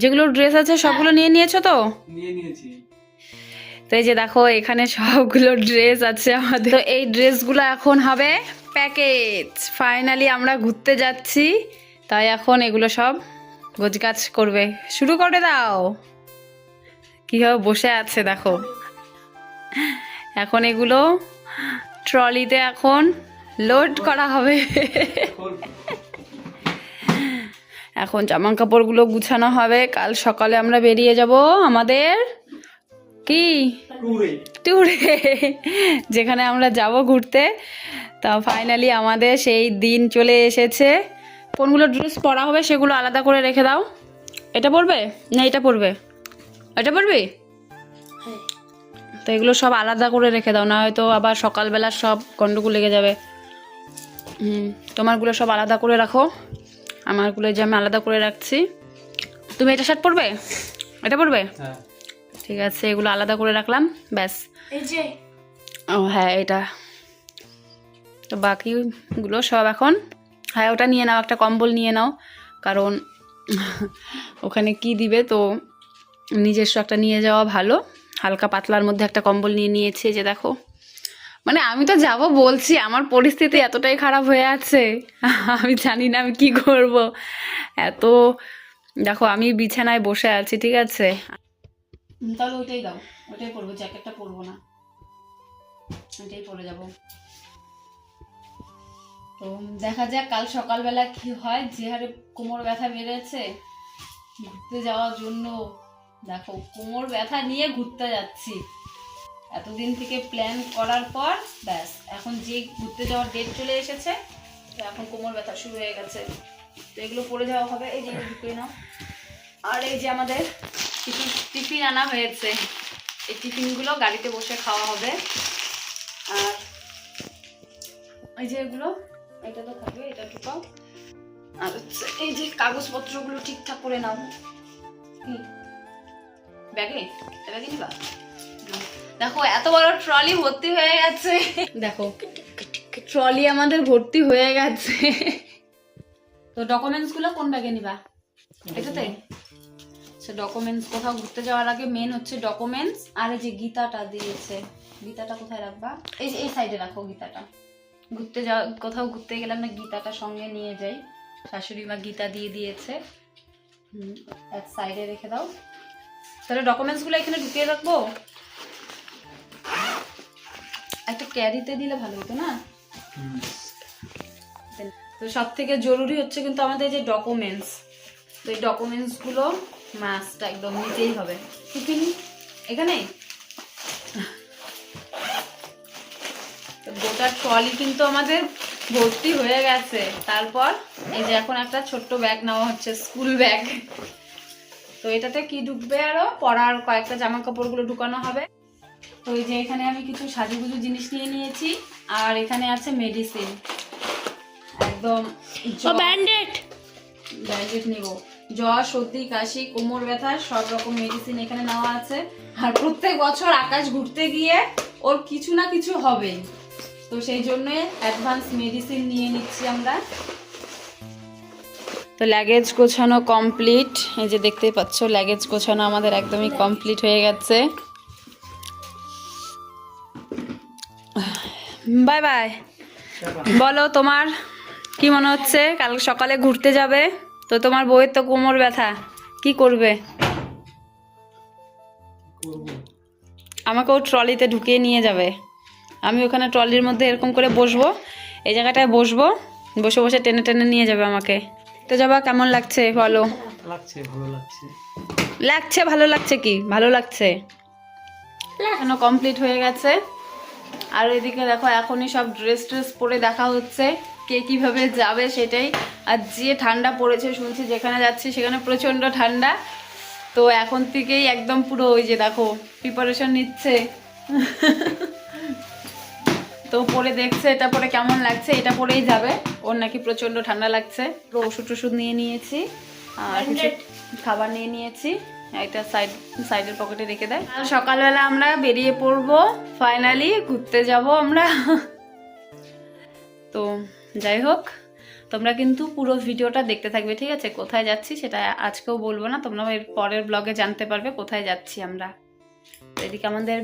যেগুলো ড্রেস আছে সবগুলো নিয়ে নিয়েছো তো? নিয়ে নিয়েছি। তো এই যে দেখো এখানে সবগুলো ড্রেস আছে আমাদের। তো এই ড্রেসগুলো এখন হবে প্যাকেজ। ফাইনালি আমরা ঘুরতে যাচ্ছি, তাই এখন এগুলো সব গোছগাছ করবে। শুরু করে দাও। কিভাবে বসে আছে দেখো। এখন এগুলো ট্রলিতে এখন লোড করা হবে। এখন জামা কাপড়গুলো গুছানো হবে। কাল সকালে আমরা বেরিয়ে যাব আমাদের কি ট্যুরে, যেখানে আমরা যাব ঘুরতে। তা ফাইনালি আমাদের সেই দিন চলে এসেছে। কোনগুলো ড্রেস পরা হবে সেগুলো আলাদা করে রেখে দাও। এটা পরবে না এটা পরবে? এটা পরবি? তো এগুলো সব আলাদা করে রেখে দাও, না হয়তো আবার সকালবেলা সব গন্ডগোল লেগে যাবে। তোমারগুলো সব আলাদা করে রাখো, আমারগুলো যে আমি আলাদা করে রাখছি। তুমি এটা শার্ট পরবে? এটা পরবে? হ্যাঁ ঠিক আছে, এগুলো আলাদা করে রাখলাম, ব্যাস। এই যে ও হ্যাঁ এটা। তো বাকিগুলো সব এখন, হ্যাঁ ওটা নিয়ে নাও, একটা কম্বল নিয়ে নাও, কারণ ওখানে কি দিবে তো নিজস্ব একটা নিয়ে যাওয়া ভালো। হালকা পাতলার মধ্যে একটা কম্বল নিয়ে নিয়েছি, যে দেখো। মানে আমি তো যাব বলছি, আমার পরিস্থিতি এতটাই খারাপ হয়ে আছে, আমি জানি না আমি কি করব। এত দেখো আমি বিছানায় বসে আছি, ঠিক আছে। তাহলে ওইটাই দাও, ওইটাই পরবো, জ্যাকেটটা পরবো না, ওইটাই পরে যাব। তো দেখা যাক কাল সকালবেলা কি হয়। যে হারে কোমর ব্যথা বেড়েছে, ঘুরতে যাওয়ার জন্য দেখো কোমর ব্যথা নিয়ে ঘুরতে যাচ্ছি। এতদিন থেকে প্ল্যান করার পর ব্যাস এখন যে ঘুরতে যাওয়ার ডেট চলে এসেছে, তো এখন কোমর ব্যথা শুরু হয়ে গেছে। তো এগুলো পরে যাওয়া হবে। এই যে ঢুকিয়ে নাও। আর এই যে আমাদের টিফিন আনা হয়েছে, এই টিফিনগুলো গাড়িতে বসে খাওয়া হবে। আর এই যে এগুলো, এটা তো থাকবে, এটা ঢুকাও। আর হচ্ছে এই যে কাগজপত্রগুলো ঠিকঠাক করে নাও। ব্যাগে ব্যাগে নিবা? দেখো এত বড় ট্রলি ভর্তি হয়ে গেছে, দেখো ট্রলি আমাদের ভর্তি হয়ে গেছে। তো ডকুমেন্টস গুলো কোন ব্যাগে নিবা? এটাতে? সে ডকুমেন্টস, কোথাও ঘুরতে যাওয়ার আগে মেন হচ্ছে ডকুমেন্টস। আর এই যে গীতাটা দিয়েছে, গীতাটা কোথায় রাখবা? এই যে এই সাইডে রাখো গীতাটা। ঘুরতে যাওয়া, কোথাও ঘুরতে গেলে আমরা গীতাটা সঙ্গে নিয়ে যাই। শাশুড়ি মা গীতা দিয়ে দিয়েছে, এক সাইডে রেখে দাও। তাহলে ডকুমেন্টস গুলো এখানে ঢুকিয়ে রাখবো। একটা ক্যারিতে দিলে ভালো হতো না? তো সব থেকে জরুরি হচ্ছে কিন্তু আমাদের যে ডকুমেন্টস। তো এই ডকুমেন্টস গুলো মাস্ট একদম নিতেই হবে। টিফিন এখানে, তো গোটা ট্রলি কিন্তু আমাদের ভর্তি হয়ে গেছে। তারপর এই যে এখন একটা ছোট্ট ব্যাগ নেওয়া হচ্ছে, স্কুল ব্যাগ। তো এটাতে কি ঢুকবে, আরো পরার কয়েকটা জামা কাপড়গুলো ঢুকানো হবে। তো এই যে এখানে আমি কিছু সাজুগুজু জিনিস নিয়ে নিয়েছি। আর এখানে আছে মেডিসিন, একদম ব্যান্ডেড নিব। জ্বর, সর্দি, কাশি, কোমর ব্যথা সব রকম মেডিসিন এখানে নেওয়া আছে। আর প্রত্যেক বছর আকাশ ঘুরতে গিয়ে ওর কিছু না কিছু হবে, তো সেই জন্য অ্যাডভান্স মেডিসিন নিয়ে নিচ্ছি আমরা। তো লাগেজ গোছানো কমপ্লিট। এই যে দেখতেই পাচ্ছ লাগেজ গোছানো আমাদের একদমই কমপ্লিট হয়ে গেছে। Bye bye. বলো তোমার কি মনে হচ্ছে? কাল সকালে ঘুরতে যাবে, তো তোমার বউয়ের তো কোমর ব্যথা, কি করবে? আমাকেও ট্রলিতে ঢুকিয়ে নিয়ে যাবে। আমি ওখানে ট্রলির মধ্যে এরকম করে বসবো, এই জায়গাটায় বসবো, বসে বসে টেনে টেনে নিয়ে যাবে আমাকে। তো যাবা, কেমন লাগছে বলো? লাগছে, ভালো লাগছে। লাগছে ভালো লাগছে, কি ভালো লাগছে? এখনো কমপ্লিট হয়ে গেছে। আর এদিকে দেখো এখনই সব ড্রেস ট্রেস পরে দেখা হচ্ছে কে কিভাবে যাবে সেটাই। আর যে ঠান্ডা পড়েছে শুনছি, যেখানে যাচ্ছি সেখানে প্রচণ্ড ঠান্ডা। তো এখন থেকেই একদম পুরো ওই যে দেখো প্রিপারেশন নিচ্ছে। তো পরে দেখছে এটা পরে কেমন লাগছে, এটা পরেই যাবে। ওর নাকি প্রচণ্ড ঠান্ডা লাগছে। পুরো ওষুধ টষুধ নিয়ে নিয়েছি, আর কিছু খাবার নিয়ে নিয়েছি। এটা সাইডের পকেটে রেখে দেয়। সকালবেলা আমরা বেরিয়ে পড়বো, ফাইনালি ঘুরতে যাব আমরা। তো যাই হোক, তোমরা কিন্তু পুরো ভিডিওটা দেখতে থাকবে, ঠিক আছে? কোথায় যাচ্ছি সেটা আজকেও বলবো না, তোমরা এর পরের ব্লগে জানতে পারবে কোথায় যাচ্ছি আমরা। এদিকে আমাদের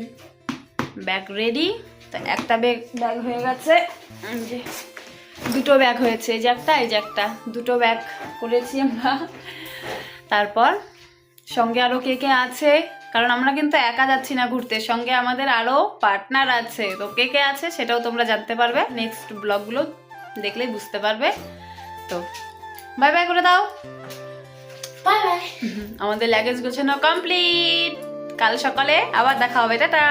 ব্যাগ রেডি। তো একটা ব্যাগ হয়ে গেছে, এই যে দুটো ব্যাগ হয়েছে, এই যে একটা, এই যে একটা, দুটো ব্যাগ করেছি আমরা। তারপর সঙ্গে আরও কে কে আছে, কারণ আমরা কিন্তু একা যাচ্ছি না ঘুরতে, সঙ্গে আমাদের আরও পার্টনার আছে। তো কে কে আছে সেটাও তোমরা জানতে পারবে, নেক্সট ব্লগগুলো দেখলেই বুঝতে পারবে। তো বাই বাই করে দাও। Bye bye. আমাদের লাগেজ গোছানো কমপ্লিট, কাল সকালে আবার দেখা হবে, টাটা।